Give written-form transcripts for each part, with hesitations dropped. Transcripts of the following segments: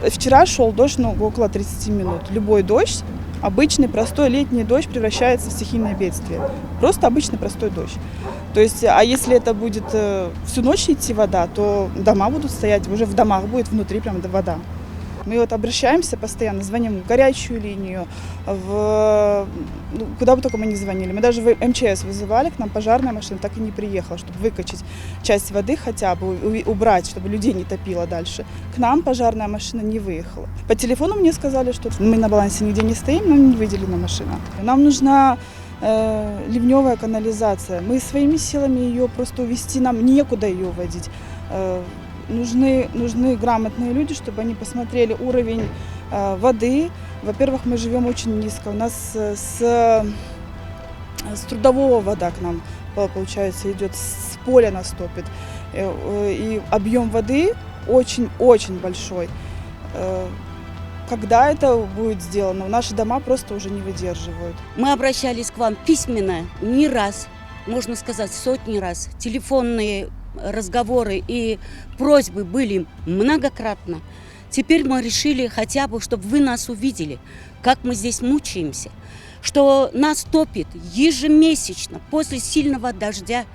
Вчера шел дождь, около 30 минут. Любой дождь, обычный простой летний дождь превращается в стихийное бедствие. Просто обычный простой дождь. То есть, а если это будет всю ночь идти вода, то дома будут стоять, уже в домах будет внутри прям вода. Мы обращаемся постоянно, звоним в горячую линию, куда бы только мы ни звонили. Мы даже в МЧС вызывали, к нам пожарная машина так и не приехала, чтобы выкачать часть воды хотя бы, убрать, чтобы людей не топило дальше. К нам пожарная машина не выехала. По телефону мне сказали, что мы на балансе нигде не стоим, нам не выделена машина. Нам нужна ливневая канализация. Мы своими силами ее просто увезти, нам некуда ее уводить. Нужны грамотные люди, чтобы они посмотрели уровень воды. Во-первых, мы живем очень низко. У нас с трудового вода к нам, получается, идет, с поля нас топит. И объем воды очень-очень большой. Когда это будет сделано, наши дома просто уже не выдерживают. Мы обращались к вам письменно не раз, можно сказать, сотни раз. Телефонные разговоры и просьбы были многократно. Теперь мы решили хотя бы, чтобы вы нас увидели, как мы здесь мучаемся, что нас топит ежемесячно после сильного дождя.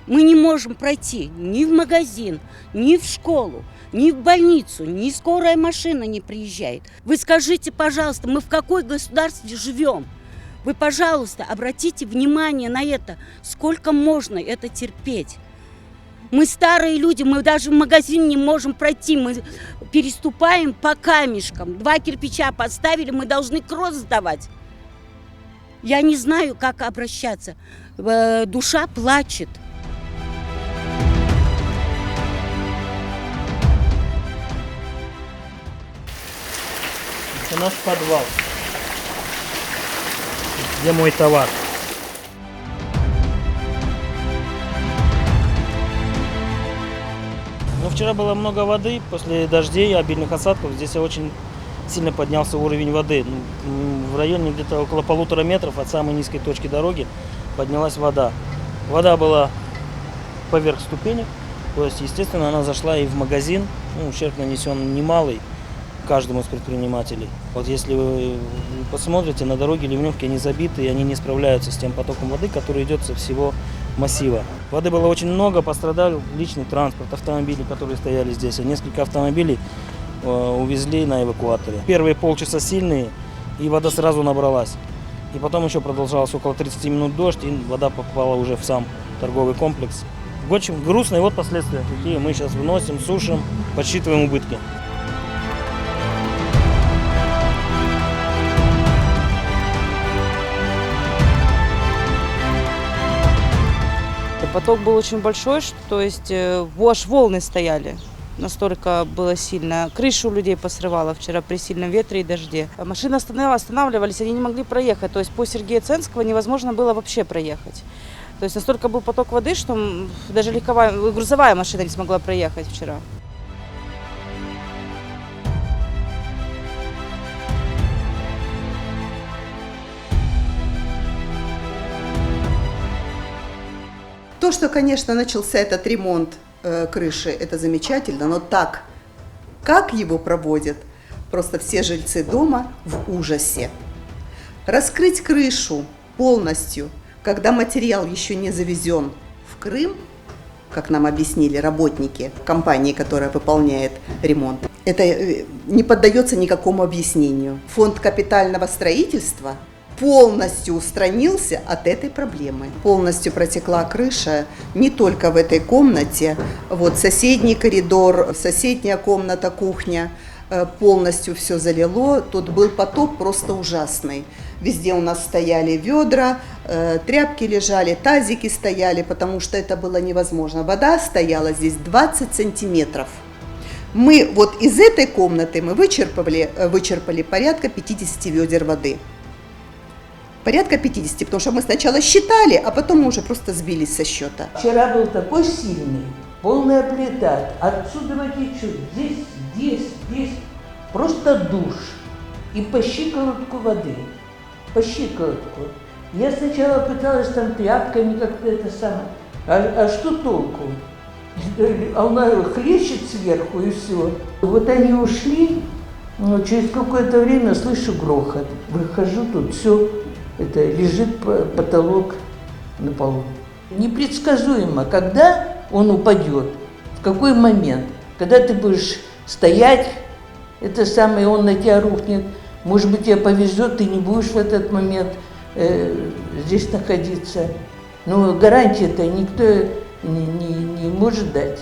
Мы не можем пройти ни в магазин, ни в школу, ни в больницу, ни скорая машина не приезжает. Вы скажите, пожалуйста, мы в какой государстве живем? Вы, пожалуйста, обратите внимание на это. Сколько можно это терпеть? Мы старые люди, мы даже в магазин не можем пройти. Мы переступаем по камешкам. 2 кирпича поставили, мы должны кросс сдавать. Я не знаю, как обращаться. Душа плачет. Это наш подвал, где мой товар. Вчера было много воды, после дождей, обильных осадков. Здесь очень сильно поднялся уровень воды. В районе где-то около 1,5 метров от самой низкой точки дороги поднялась вода. Вода была поверх ступенек, то есть, естественно, она зашла и в магазин. Ущерб нанесен немалый каждому из предпринимателей. Вот если вы посмотрите, на дороге ливневки они забиты, и они не справляются с тем потоком воды, который идет со всего массива. Воды было очень много, пострадал личный транспорт, автомобили, которые стояли здесь. Несколько автомобилей увезли на эвакуаторе. Первые полчаса сильные, и вода сразу набралась. И потом еще продолжалось около 30 минут дождь, и вода попала уже в сам торговый комплекс. Очень грустно, и вот последствия, какие мы сейчас выносим, сушим, подсчитываем убытки. Поток был очень большой, то есть аж волны стояли. Настолько было сильно. Крышу у людей посрывало вчера при сильном ветре и дожде. Машины останавливались, они не могли проехать. То есть по Сергея Ценского невозможно было вообще проехать. То есть настолько был поток воды, что даже грузовая машина не смогла проехать вчера. То, что, конечно, начался этот ремонт крыши, это замечательно, но так, как его проводят, просто все жильцы дома в ужасе. Раскрыть крышу полностью, когда материал еще не завезен в Крым, как нам объяснили работники компании, которая выполняет ремонт, это не поддается никакому объяснению. Фонд капитального строительства полностью устранился от этой проблемы. Полностью протекла крыша не только в этой комнате, вот соседний коридор, соседняя комната, кухня, полностью все залило. Тут был потоп просто ужасный. Везде у нас стояли ведра, тряпки лежали, тазики стояли, потому что это было невозможно. Вода стояла здесь 20 сантиметров. Мы вот из этой комнаты мы вычерпали порядка 50 ведер воды. Порядка 50, потому что мы сначала считали, а потом мы уже просто сбились со счета. Вчера был такой сильный, полная плита, отсюда течет, здесь, просто душ. И по щиколотку воды, по щиколотку. Я сначала пыталась там тряпками как-то это самое, а что толку? Она хлещет сверху и все. Вот они ушли, Но через какое-то время слышу грохот. Выхожу, тут все, это лежит потолок на полу. Непредсказуемо, когда он упадет, в какой момент. Когда ты будешь стоять, это самое, он на тебя рухнет. Может быть, тебе повезет, ты не будешь в этот момент здесь находиться. Но гарантии-то никто не может дать.